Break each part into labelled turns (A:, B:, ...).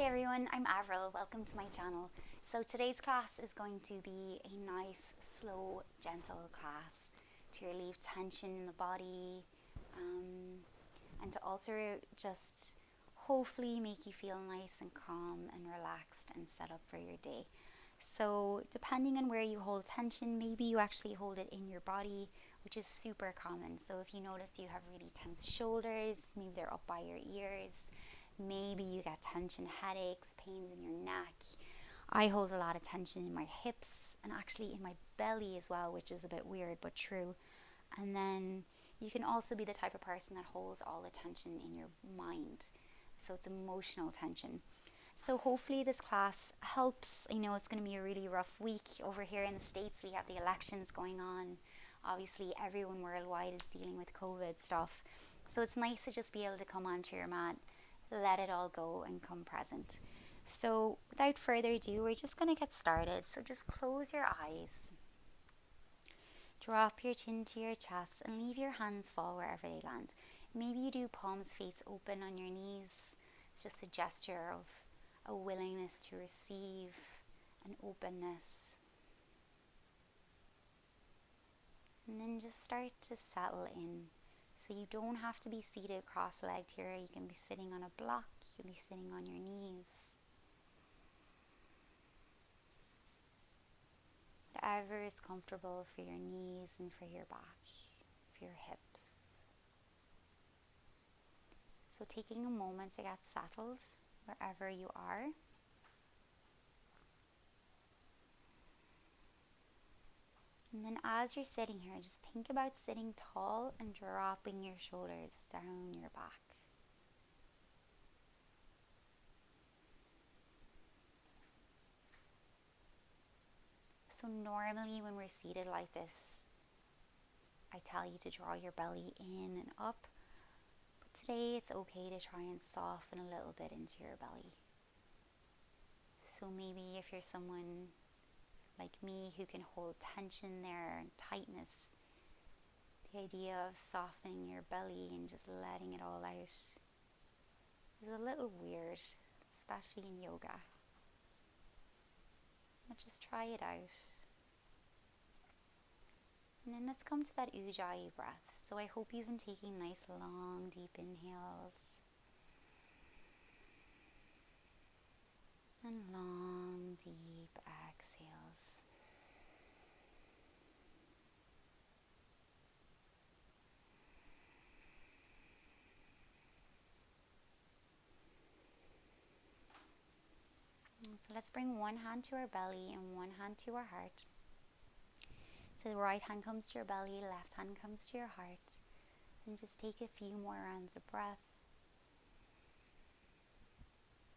A: everyone, I'm Avril. Welcome to my channel. So today's class is going to be a nice, slow, gentle class to relieve tension in the body and to also just hopefully make you feel nice and calm and relaxed and set up for your day. So depending on where you hold tension, maybe you actually hold it in your body, which is super common. So if you notice you have really tense shoulders, maybe they're up by your ears. Maybe you get tension headaches, pains in your neck. I hold a lot of tension in my hips and actually in my belly as well, which is a bit weird but true. And then you can also be the type of person that holds all the tension in your mind. So it's emotional tension. So hopefully this class helps. I know it's going to be a really rough week. Over here in the States, we have the elections going on. Obviously, everyone worldwide is dealing with COVID stuff. So it's nice to just be able to come onto your mat, let it all go and come present. So without further ado, we're just going to get started. So just close your eyes, drop your chin to your chest and leave your hands fall wherever they land. Maybe you do palms face open on your knees. It's just a gesture of a willingness to receive, an openness. And then just start to settle in. So you don't have to be seated cross-legged here. You can be sitting on a block. You can be sitting on your knees. Whatever is comfortable for your knees and for your back, for your hips. So taking a moment to get settled wherever you are. And then as you're sitting here, just think about sitting tall and dropping your shoulders down your back. So normally when we're seated like this, I tell you to draw your belly in and up. But today it's okay to try and soften a little bit into your belly. So maybe if you're someone like me who can hold tension there and tightness, the idea of softening your belly and just letting it all out is a little weird, especially in yoga. But just try it out. And then let's come to that ujjayi breath. So I hope you've been taking nice long deep inhales and long deep exhales. So let's bring one hand to our belly and one hand to our heart. So the right hand comes to your belly, left hand comes to your heart. And just take a few more rounds of breath.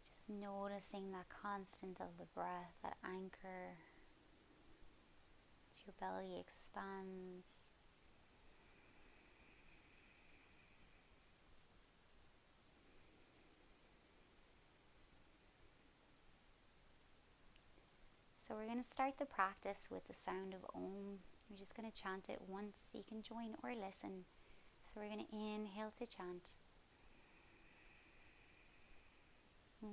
A: Just noticing that constant of the breath, that anchor as your belly expands. So we're going to start the practice with the sound of Om. We're just going to chant it once. You can join or listen. So we're going to inhale to chant. Om.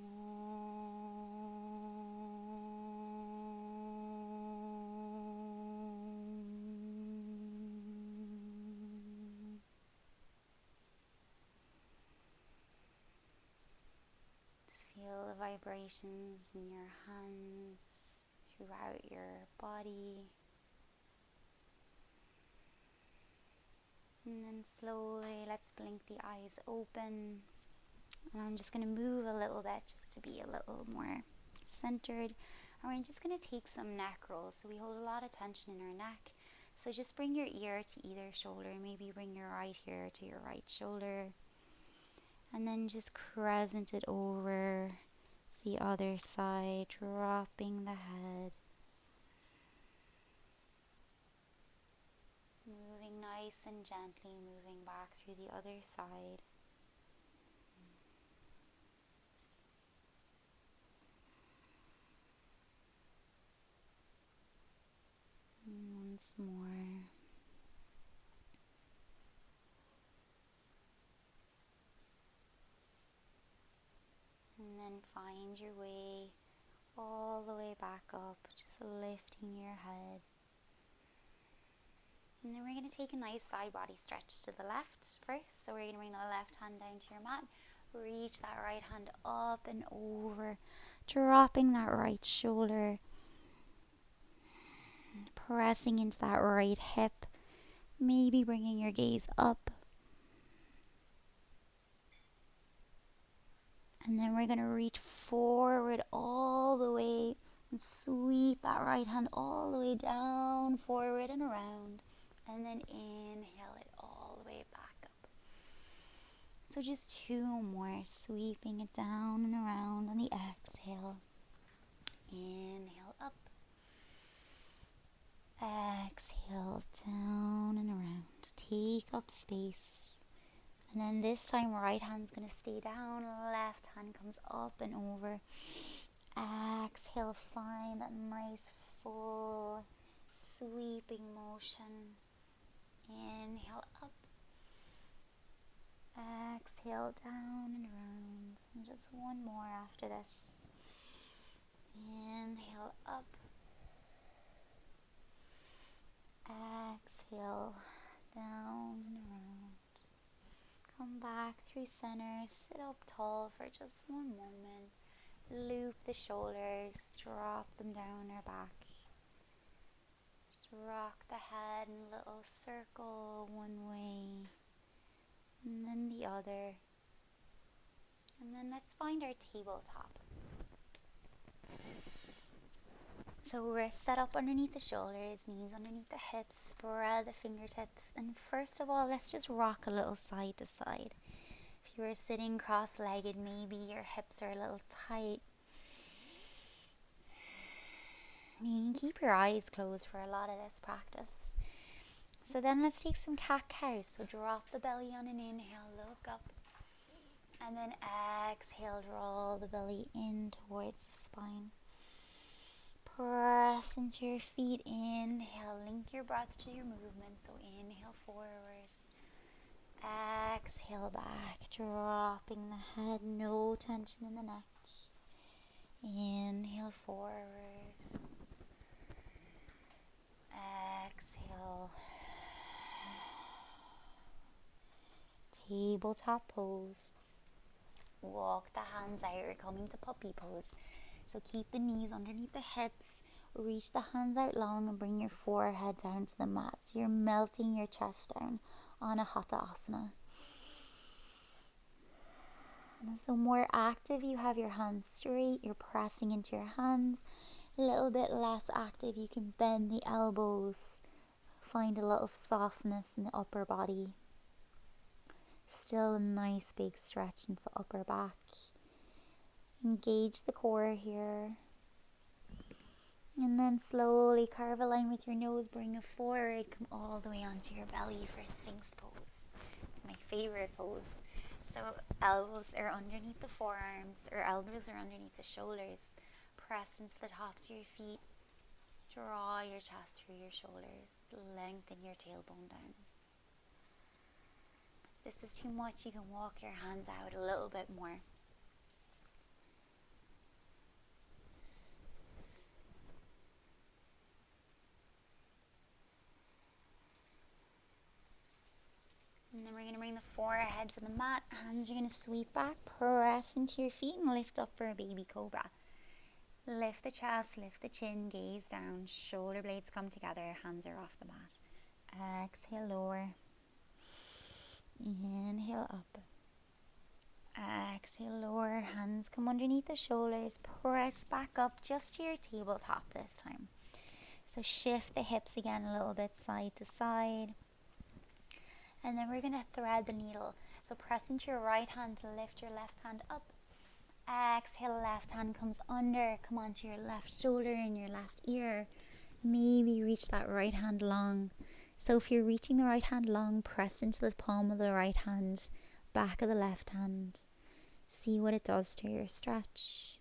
A: Just feel the vibrations in your hands, throughout your body. And then slowly let's blink the eyes open. And I'm just going to move a little bit just to be a little more centered. And we're just going to take some neck rolls. So we hold a lot of tension in our neck. So just bring your ear to either shoulder. Maybe bring your right ear to your right shoulder. And then just crescent it over the other side, dropping the head. Moving nice and gently, moving back through the other side. And once more. And then find your way all the way back up, just lifting your head. And then we're going to take a nice side body stretch to the left first. So we're going to bring the left hand down to your mat, reach that right hand up and over, dropping that right shoulder, pressing into that right hip, maybe bringing your gaze up. And then we're going to reach forward all the way and sweep that right hand all the way down, forward and around. And then inhale it all the way back up. So just 2 more, sweeping it down and around on the exhale. Inhale up. Exhale down and around. Take up space. And then this time, right hand's going to stay down, left hand comes up and over. Exhale, find that nice full sweeping motion. Inhale up. Exhale down and around. And just 1 more after this. Inhale up. Exhale down and around. Come back through center, sit up tall for just 1 moment. Loop the shoulders, drop them down our back. Just rock the head in a little circle one way and then the other. And then let's find our tabletop. So we're set up underneath the shoulders, knees underneath the hips, spread the fingertips, and first of all, let's just rock a little side to side. If you were sitting cross-legged, maybe your hips are a little tight. You can keep your eyes closed for a lot of this practice. So then let's take some cat-cow. So drop the belly on an inhale, look up. And then exhale, draw the belly in towards the spine. Press into your feet, inhale, link your breath to your movement, so inhale forward, exhale back, dropping the head, no tension in the neck, inhale forward, exhale, tabletop pose, walk the hands out, we're coming to puppy pose. So keep the knees underneath the hips, reach the hands out long and bring your forehead down to the mat. So you're melting your chest down on a Hatha Asana. So more active, you have your hands straight, you're pressing into your hands. A little bit less active, you can bend the elbows, find a little softness in the upper body. Still a nice big stretch into the upper back. Engage the core here. And then slowly carve a line with your nose, bring it forward, come all the way onto your belly for Sphinx pose. It's my favorite pose. So elbows are underneath the forearms, or elbows are underneath the shoulders. Press into the tops of your feet. Draw your chest through your shoulders. Lengthen your tailbone down. If this is too much, you can walk your hands out a little bit more. And then we're going to bring the forehead to the mat. Hands are going to sweep back, press into your feet and lift up for a baby cobra. Lift the chest, lift the chin, gaze down, shoulder blades come together, hands are off the mat. Exhale, lower. Inhale, up. Exhale, lower, hands come underneath the shoulders, press back up just to your tabletop this time. So shift the hips again a little bit side to side. And then we're going to thread the needle. So press into your right hand to lift your left hand up. Exhale, left hand comes under. Come onto your left shoulder and your left ear. Maybe reach that right hand long. So if you're reaching the right hand long, press into the palm of the right hand, back of the left hand. See what it does to your stretch.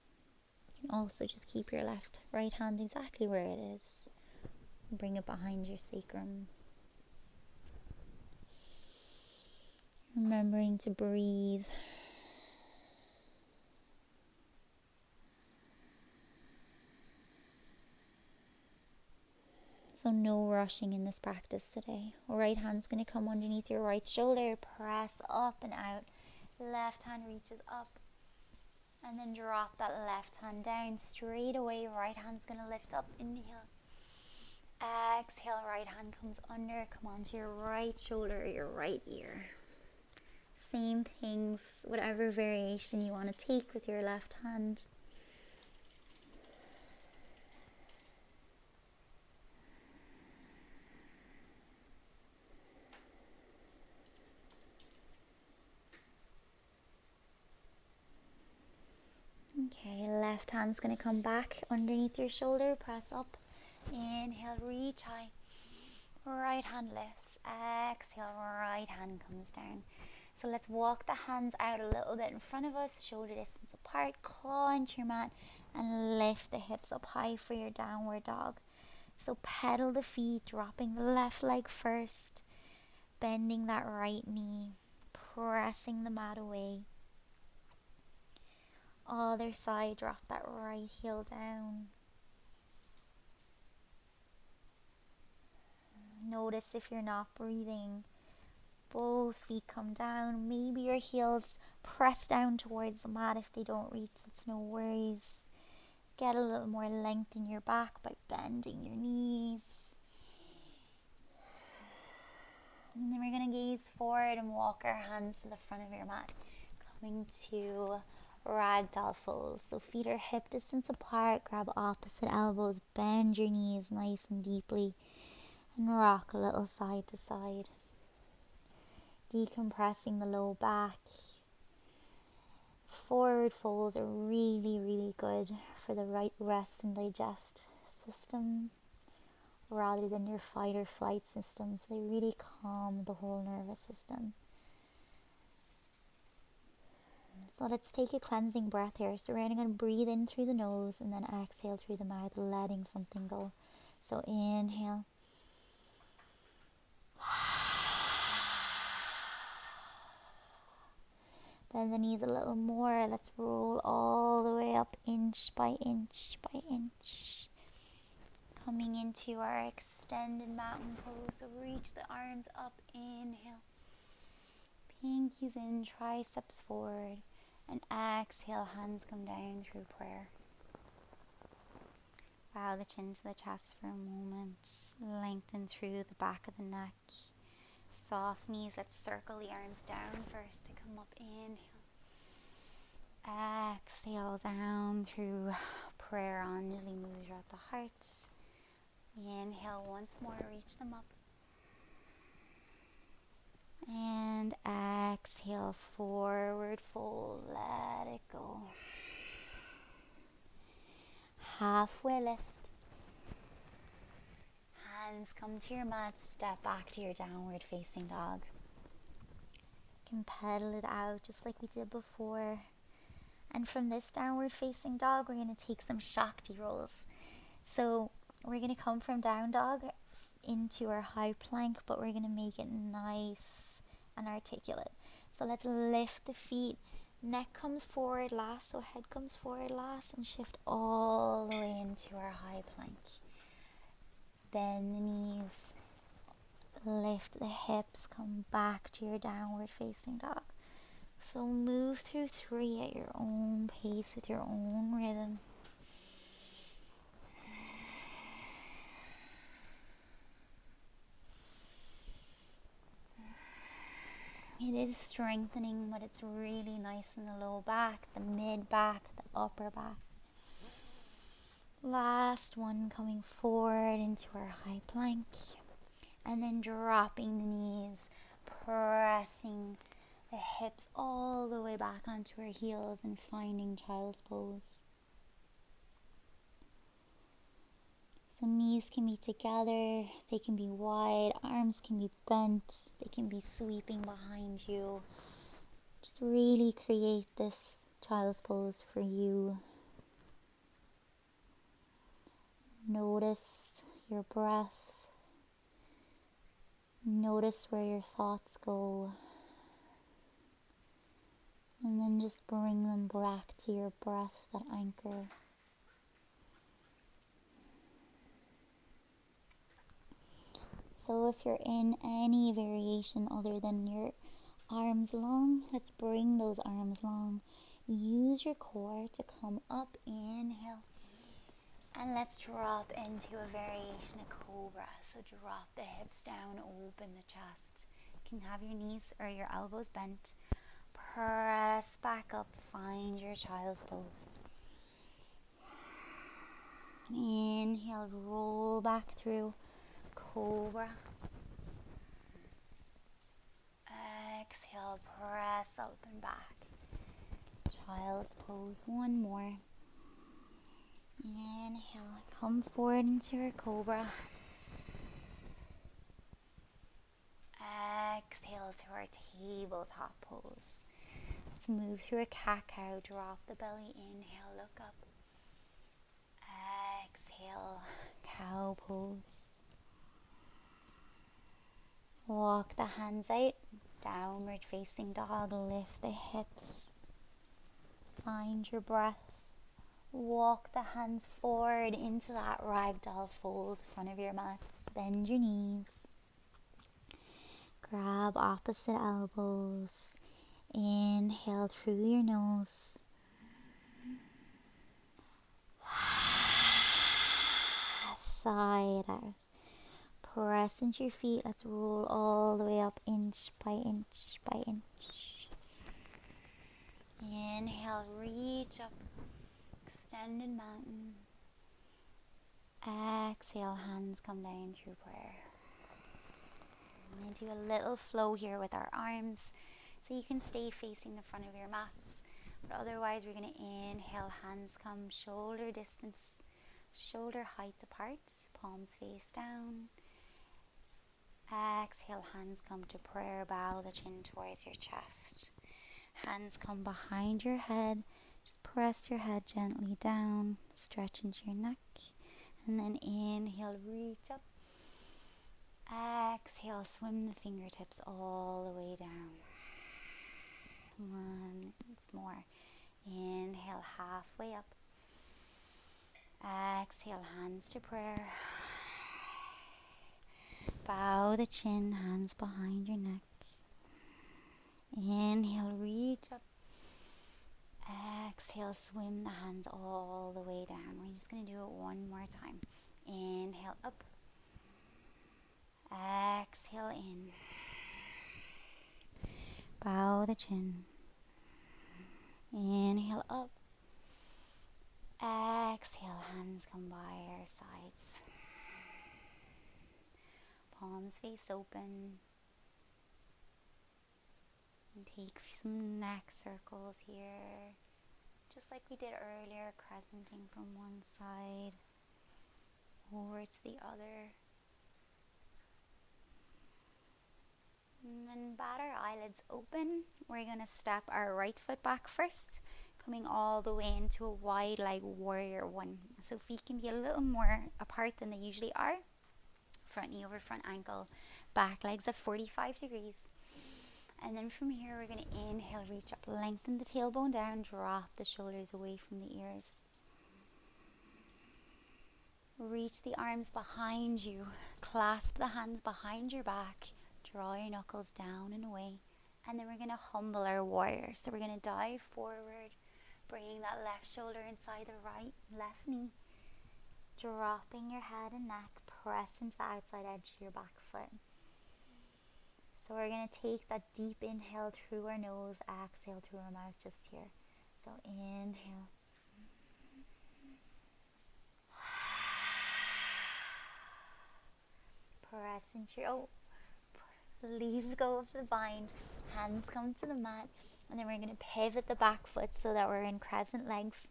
A: You can also just keep your right hand exactly where it is. Bring it behind your sacrum. Remembering to breathe. So no rushing in this practice today. Right hand's going to come underneath your right shoulder, press up and out. Left hand reaches up, and then drop that left hand down. Straight away, right hand's going to lift up. Inhale. Exhale, right hand comes under. Come onto your right shoulder, your right ear. Same things, whatever variation you want to take with your left hand. Okay, left hand's going to come back underneath your shoulder, press up. Inhale, reach high. Right hand lifts. Exhale, right hand comes down. So let's walk the hands out a little bit in front of us, shoulder distance apart, claw into your mat, and lift the hips up high for your downward dog. So pedal the feet, dropping the left leg first, bending that right knee, pressing the mat away. Other side, drop that right heel down. Notice if you're not breathing. Both feet come down. Maybe your heels press down towards the mat. If they don't reach, that's no worries. Get a little more length in your back by bending your knees. And then we're going to gaze forward and walk our hands to the front of your mat. Coming to ragdoll fold. So feet are hip distance apart. Grab opposite elbows. Bend your knees nice and deeply. And rock a little side to side. Decompressing the low back. Forward folds are really, really good for the right rest and digest system rather than your fight or flight system. So they really calm the whole nervous system. So let's take a cleansing breath here. So we're going to breathe in through the nose and then exhale through the mouth, letting something go. So inhale. Bend the knees a little more. Let's roll all the way up, inch by inch by inch. Coming into our extended mountain pose. So reach the arms up. Inhale. Pinkies in, triceps forward. And exhale, hands come down through prayer. Bow the chin to the chest for a moment. Lengthen through the back of the neck. Soft knees. Let's circle the arms down first to come up. Inhale. Exhale down through prayer. Anjali Mudra at the heart. Inhale once more, reach them up. And exhale, forward fold, let it go. Halfway lift. Hands come to your mat, step back to your downward facing dog. You can pedal it out just like we did before. And from this downward facing dog, we're going to take some Shakti rolls. So we're going to come from down dog into our high plank, but we're going to make it nice and articulate. So let's lift the feet. Neck comes forward last, so head comes forward last, and shift all the way into our high plank. Bend the knees, lift the hips, come back to your downward facing dog. So move through 3 at your own pace with your own rhythm. It is strengthening, but it's really nice in the low back, the mid back, the upper back. Last one, coming forward into our high plank. And then dropping the knees, pressing the hips all the way back onto our heels and finding child's pose. So knees can be together, they can be wide, arms can be bent, they can be sweeping behind you. Just really create this child's pose for you. Notice your breath. Notice where your thoughts go. And then just bring them back to your breath, that anchor. So if you're in any variation other than your arms long, let's bring those arms long. Use your core to come up, inhale. And let's drop into a variation of cobra. So drop the hips down, open the chest. You can have your knees or your elbows bent. Press back up, find your child's pose. Inhale, roll back through cobra. Exhale, press up and back. Child's pose, one more. Inhale, come forward into our cobra. Exhale to our tabletop pose. Let's move through a cat-cow, drop the belly, inhale, look up. Exhale, cow pose. Walk the hands out, downward facing dog, lift the hips. Find your breath. Walk the hands forward into that ragdoll fold in front of your mat. Bend your knees. Grab opposite elbows. Inhale through your nose. Side out. Press into your feet. Let's roll all the way up, inch by inch by inch. Inhale, reach up. Extended mountain. Exhale, hands come down through prayer. I'm going to do a little flow here with our arms, so you can stay facing the front of your mats. But otherwise, we're going to inhale, hands come shoulder distance, shoulder height apart, palms face down. Exhale, hands come to prayer, bow the chin towards your chest. Hands come behind your head. Just press your head gently down, stretch into your neck, and then inhale, reach up. Exhale, swim the fingertips all the way down. Once more. Inhale, halfway up. Exhale, hands to prayer. Bow the chin, hands behind your neck. Inhale, reach up. Exhale, swim the hands all the way down. We're just going to do it one more time. Inhale, up. Exhale, in. Bow the chin. Inhale, up. Exhale, hands come by our sides. Palms face open. And take some neck circles here. Just like we did earlier, crescenting from one side over to the other. And then bat our eyelids open. We're going to step our right foot back first, coming all the way into a wide leg warrior one. So feet can be a little more apart than they usually are. Front knee over front ankle, back legs at 45 degrees. And then from here we're going to inhale, reach up, lengthen the tailbone down, drop the shoulders away from the ears. Reach the arms behind you, clasp the hands behind your back, draw your knuckles down and away. And then we're going to humble our warrior. So we're going to dive forward, bringing that left shoulder inside the right, left knee. Dropping your head and neck, press into the outside edge of your back foot. So we're going to take that deep inhale through our nose, exhale through our mouth just here. So inhale. Press into your, leave go of the bind. Hands come to the mat. And then we're going to pivot the back foot so that we're in crescent legs.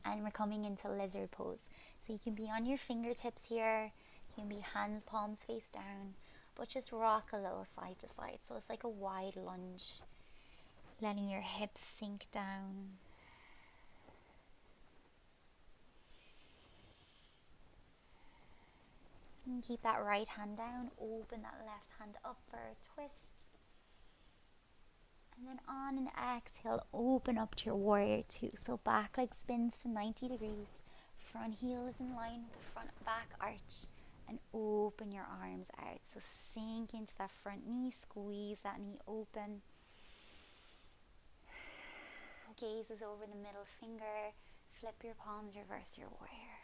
A: And we're coming into lizard pose. So you can be on your fingertips here. You can be hands, palms face down. But just rock a little side to side. So it's like a wide lunge. Letting your hips sink down. And keep that right hand down. Open that left hand up for a twist. And then on an exhale, open up to your warrior two. So back leg spins to 90 degrees. Front heel is in line with the front back arch. And open your arms out. So sink into that front knee, squeeze that knee open. Gazes over the middle finger, flip your palms, reverse your warrior.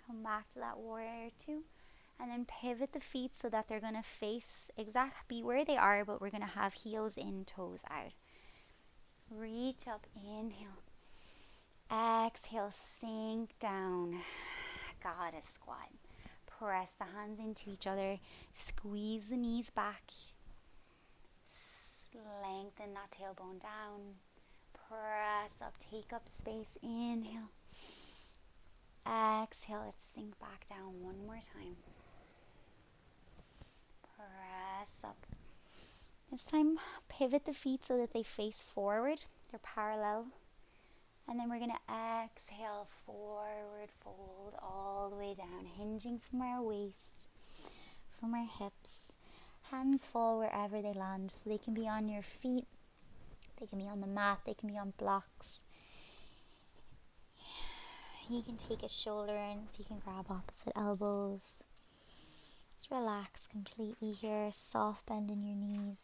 A: Come back to that warrior two, and then pivot the feet so that they're going to face be where they are, but we're going to have heels in, toes out. Reach up, inhale. Exhale, sink down. Goddess squat. Press the hands into each other. Squeeze the knees back. Lengthen that tailbone down. Press up, take up space. Inhale. Exhale, let's sink back down one more time. Press up. This time, pivot the feet so that they face forward. They're parallel. And then we're going to exhale, forward fold all the way down, hinging from our waist, from our hips. Hands fall wherever they land, so they can be on your feet, they can be on the mat, they can be on blocks. You can take a shoulder in, so you can grab opposite elbows. Just relax completely here, soft bend in your knees.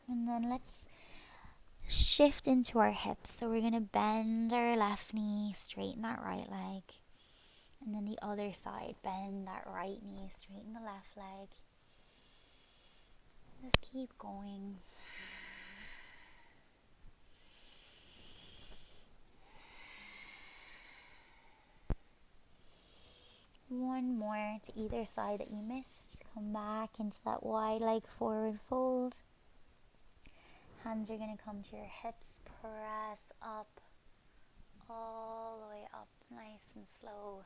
A: And then let's shift into our hips. So we're going to bend our left knee, straighten that right leg. And then the other side, bend that right knee, straighten the left leg. Just keep going. One more to either side that you missed. Come back into that wide leg forward fold. Hands are going to come to your hips. Press up, all the way up, nice and slow.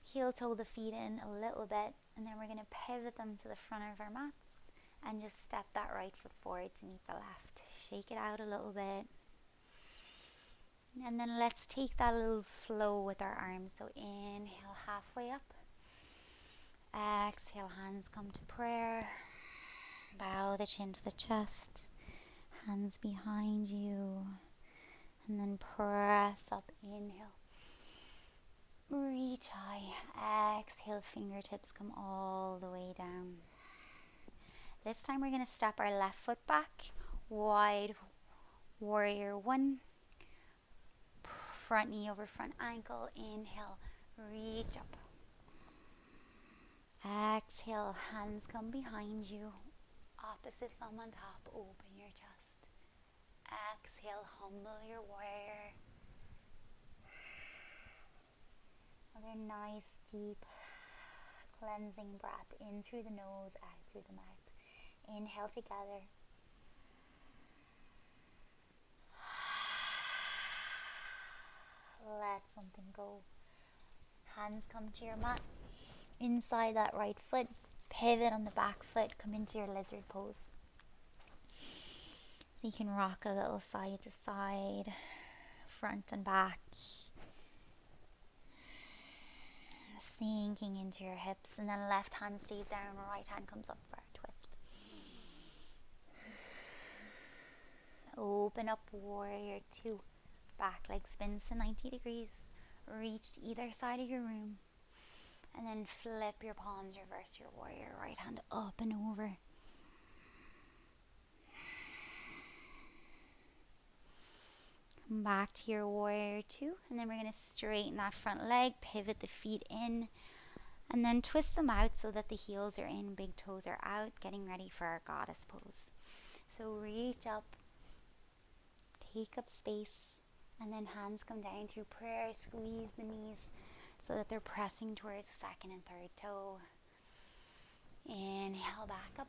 A: Heel toe the feet in a little bit, and then we're going to pivot them to the front of our mats and just step that right foot forward to meet the left. Shake it out a little bit. And then let's take that little flow with our arms. So inhale, halfway up. Exhale, hands come to prayer. Bow the chin to the chest. Hands behind you. And then press up, inhale. Reach high. Exhale, fingertips come all the way down. This time we're going to step our left foot back. Wide warrior one. Front knee over front ankle. Inhale, reach up. Exhale, hands come behind you. Opposite thumb on top, open your chest. Exhale, humble your warrior. Another nice, deep, cleansing breath in through the nose, out through the mouth. Inhale together. Let something go. Hands come to your mat. Inside that right foot, pivot on the back foot, come into your lizard pose. So you can rock a little side to side, front and back. Sinking into your hips, and then left hand stays down, right hand comes up for a twist. Open up, warrior two. Back leg spins to 90 degrees. Reach to either side of your room. And then flip your palms, reverse your warrior. Right hand up and over. Come back to your warrior two. And then we're going to straighten that front leg. Pivot the feet in. And then twist them out so that the heels are in, big toes are out. Getting ready for our goddess pose. So reach up. Take up space. And then hands come down through prayer. Squeeze the knees so that they're pressing towards the second and third toe. Inhale back up.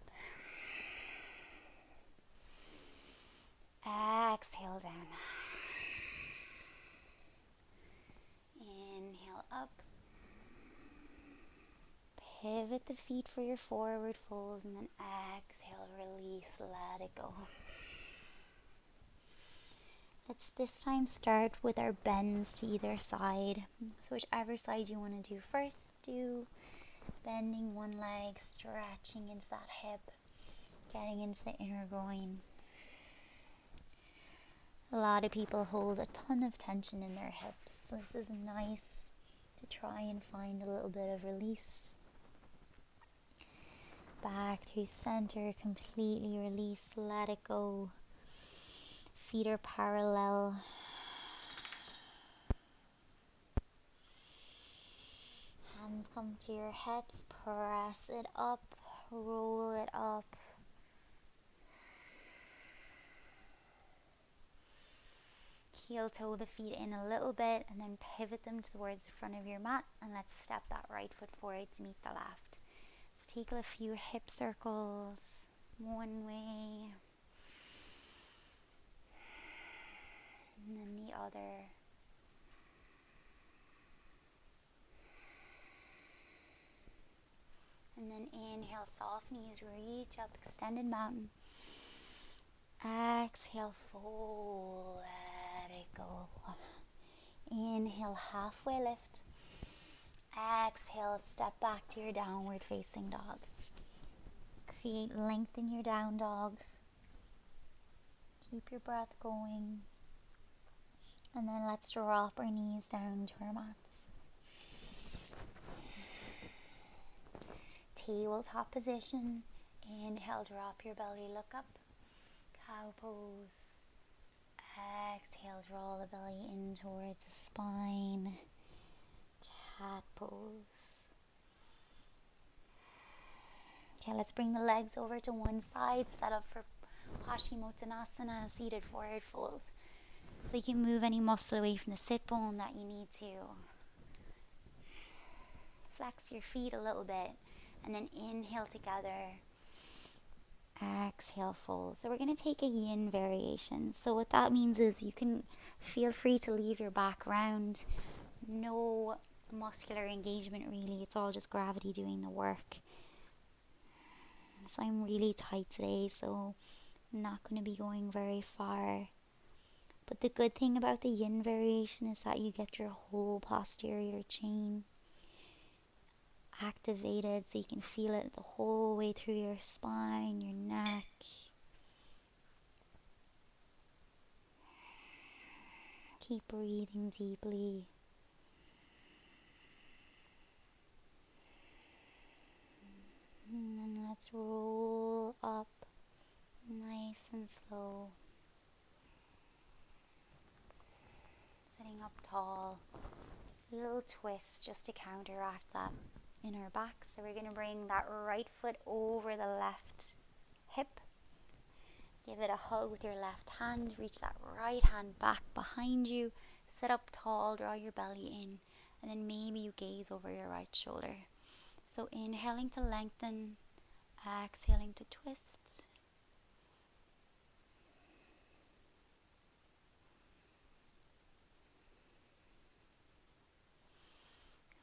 A: Exhale down. Inhale up. Pivot the feet for your forward fold, and then exhale, release, let it go. Let's this time start with our bends to either side. So whichever side you want to do first, do bending one leg, stretching into that hip, getting into the inner groin. lot of people hold a ton of tension in their hips, so this is nice to try and find a little bit of release. Back through center, completely release, let it go. Feet are parallel. Hands come to your hips, press it up, roll it up. Heel toe the feet in a little bit and then pivot them towards the front of your mat, and let's step that right foot forward to meet the left. Let's take a few hip circles, one way and then the other. And then inhale, soft knees, reach up, extended mountain. Exhale, fold, let it go. Inhale, halfway lift. Exhale, step back to your downward facing dog. Create length in your down dog. Keep your breath going. And then let's drop our knees down to our mats. Tabletop position. Inhale, drop your belly, look up. Cow pose. Exhale, draw the belly in towards the spine. Cat pose. Okay, let's bring the legs over to one side, set up for Paschimottanasana, seated forward fold. So you can move any muscle away from the sit bone that you need to. Flex your feet a little bit and then inhale together. Exhale, fold. So we're going to take a yin variation. So what that means is you can feel free to leave your back round. No muscular engagement really. It's all just gravity doing the work. So I'm really tight today, so I'm not going to be going very far. But the good thing about the yin variation is that you get your whole posterior chain activated, so you can feel it the whole way through your spine, your neck. Keep breathing deeply. And then let's roll up nice and slow. Sitting up tall. A little twist just to counteract that inner back. So we're going to bring that right foot over the left hip. Give it a hug with your left hand. Reach that right hand back behind you. Sit up tall, draw your belly in, and then maybe you gaze over your right shoulder. So inhaling to lengthen, exhaling to twist.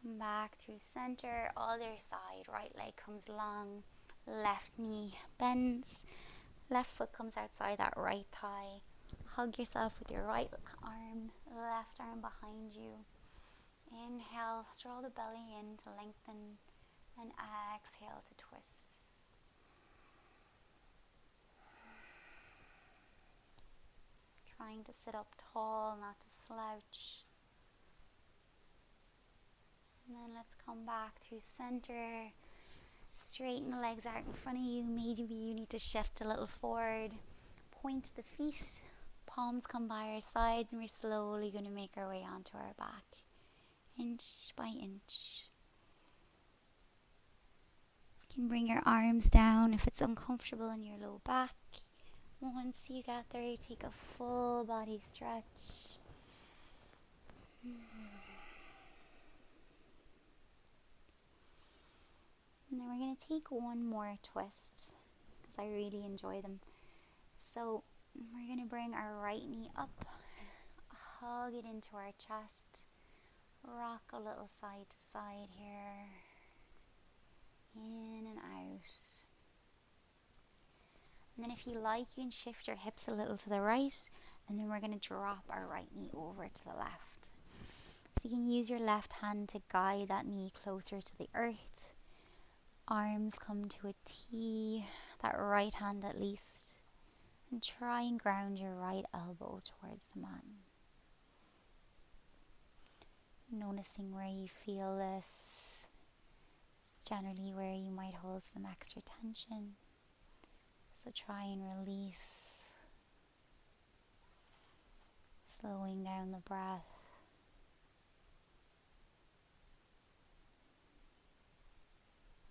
A: Come back through center, other side. Right leg comes long, left knee bends, left foot comes outside that right thigh. Hug yourself with your right arm, left arm behind you. Inhale, draw the belly in to lengthen, and exhale to twist. Trying to sit up tall, not to slouch. And then let's come back through center. Straighten the legs out in front of you. Maybe you need to shift a little forward. Point the feet. Palms come by our sides, and we're slowly going to make our way onto our back. Inch by inch. You can bring your arms down if it's uncomfortable in your low back. Once you get there, you take a full body stretch. And then we're going to take one more twist, because I really enjoy them. So we're going to bring our right knee up, hug it into our chest, rock a little side to side here, in and out. And then if you like, you can shift your hips a little to the right, and then we're going to drop our right knee over to the left. So you can use your left hand to guide that knee closer to the earth. Arms come to a T, that right hand at least. And try and ground your right elbow towards the mat. Noticing where you feel this. It's generally where you might hold some extra tension. So try and release, slowing down the breath.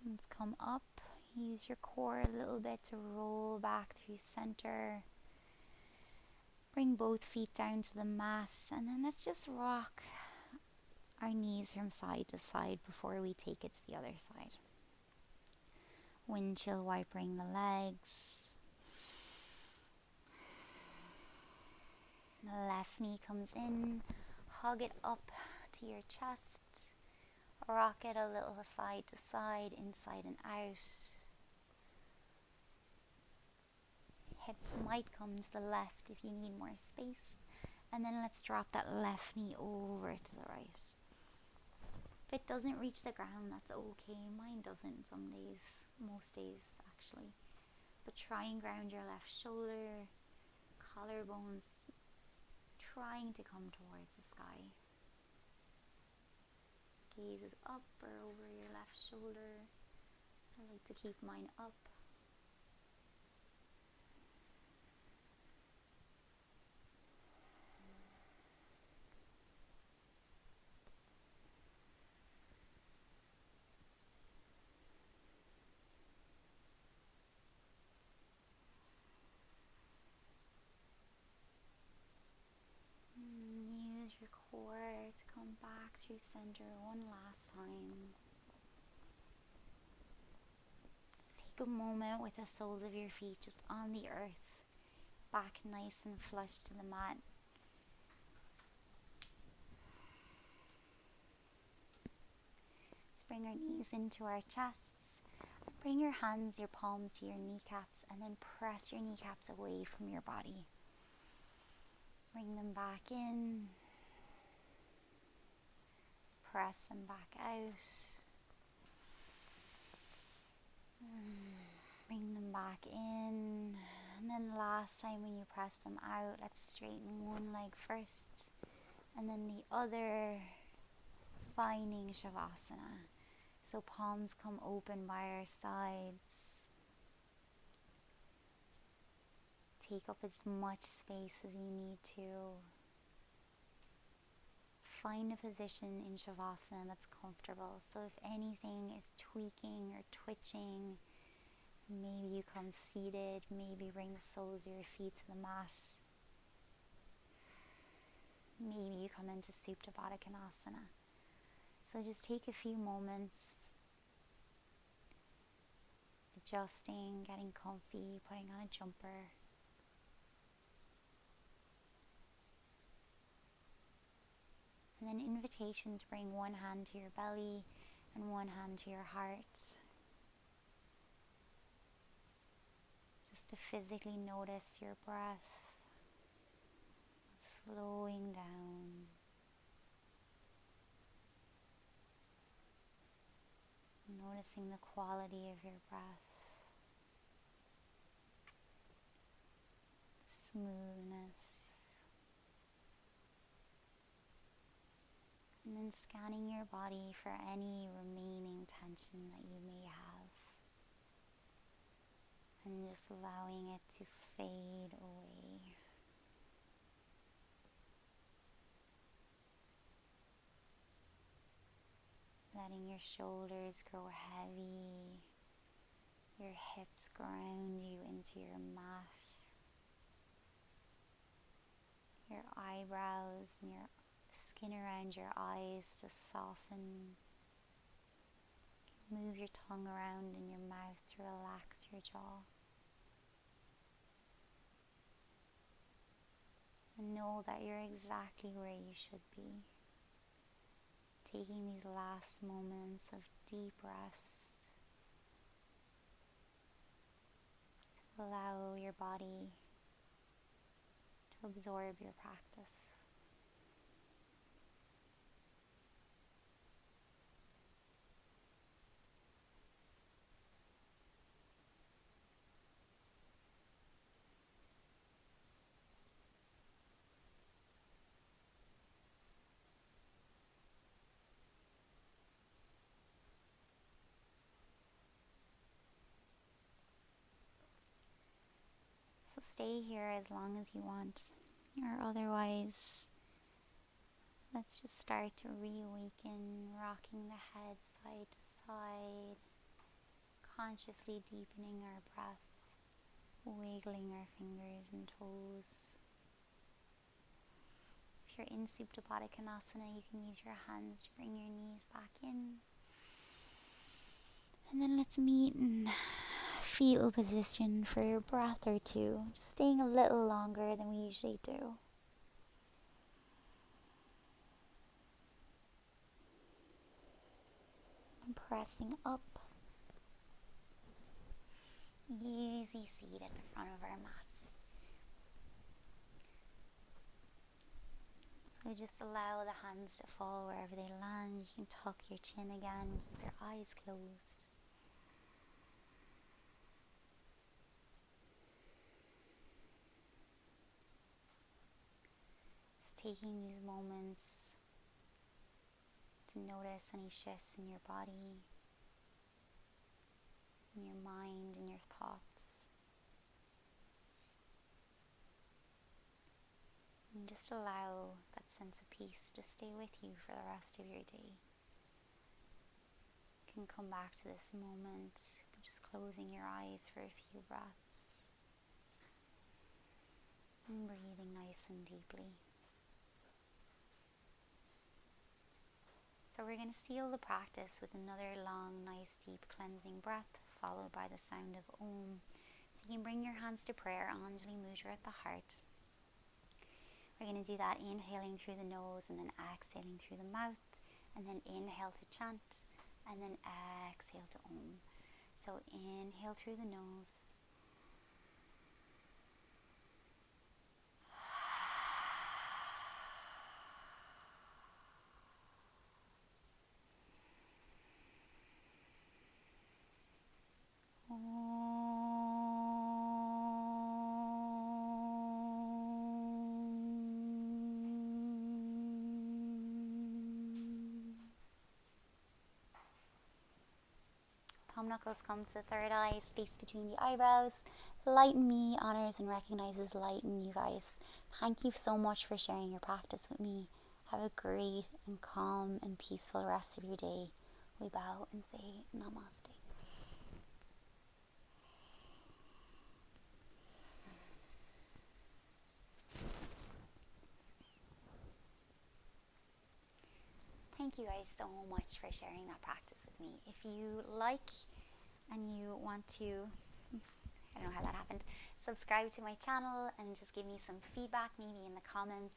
A: Let's come up. Use your core a little bit to roll back through center. Bring both feet down to the mat, and then let's just rock our knees from side to side before we take it to the other side. Windshield wipering the legs. The left knee comes in, hug it up to your chest. Rock it a little side to side, inside and out. Hips might come to the left if you need more space. And then let's drop that left knee over to the right. If it doesn't reach the ground, that's okay. Mine doesn't some days, most days actually. But try and ground your left shoulder, collarbones trying to come towards the sky. Gaze is up or over your left shoulder. I like to keep mine up. Use your core to come back through center one last time. Just take a moment with the soles of your feet just on the earth, back nice and flush to the mat. Let's bring our knees into our chests. Bring your hands, your palms to your kneecaps, and then press your kneecaps away from your body. Bring them back in. Let's press them back out. Bring them back in. And then last time when you press them out, let's straighten one leg first and then the other, finding Shavasana. So palms come open by our sides. Take up as much space as you need to. Find a position in Shavasana that's comfortable. So if anything is tweaking or twitching, maybe you come seated, maybe bring the soles of your feet to the mat. Maybe you come into Supta Baddha Konasana. So just take a few moments, adjusting, getting comfy, putting on a jumper. And then invitation to bring one hand to your belly and one hand to your heart. Just to physically notice your breath, slowing down. Noticing the quality of your breath, smoothness. And then scanning your body for any remaining tension that you may have. And just allowing it to fade away. Letting your shoulders grow heavy, your hips ground you into your mat, your eyebrows and your skin around your eyes just soften. Move your tongue around in your mouth to relax your jaw. And know that you're exactly where you should be. Taking these last moments of deep rest to allow your body to absorb your practice. stay here as long as you want, or otherwise, let's just start to reawaken, rocking the head side to side, consciously deepening our breath, wiggling our fingers and toes. If you're in Supta Baddha Konasana, you can use your hands to bring your knees back in. And then let's meet in fetal position for a breath or two, just staying a little longer than we usually do. And pressing up. Easy seat at the front of our mats. So just allow the hands to fall wherever they land. You can tuck your chin again, keep your eyes closed. Just taking these moments to notice any shifts in your body, in your mind, in your thoughts. And just allow that sense of peace to stay with you for the rest of your day. You can come back to this moment, just closing your eyes for a few breaths. And breathing nice and deeply. So we're going to seal the practice with another long, nice, deep cleansing breath, followed by the sound of Om. So you can bring your hands to prayer, Anjali Mudra at the heart. We're going to do that inhaling through the nose and then exhaling through the mouth, and then inhale to chant, and then exhale to Om. So inhale through the nose. Thumb knuckles come to the third eye, space between the eyebrows. Light in me honors and recognizes light in you guys. Thank you so much for sharing your practice with me. Have a great and calm and peaceful rest of your day. We bow and say namaste. Thank you guys so much for sharing that practice with me. If you like and you want to, I don't know how that happened, subscribe to my channel and just give me some feedback, maybe in the comments.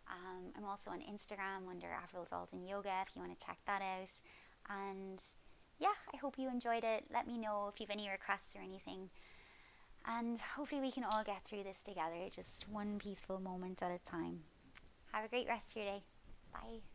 A: I'm also on Instagram under Avril Dalton Yoga if you want to check that out. And yeah, I hope you enjoyed it. Let me know if you have any requests or anything. And hopefully we can all get through this together, just one peaceful moment at a time. Have a great rest of your day. Bye.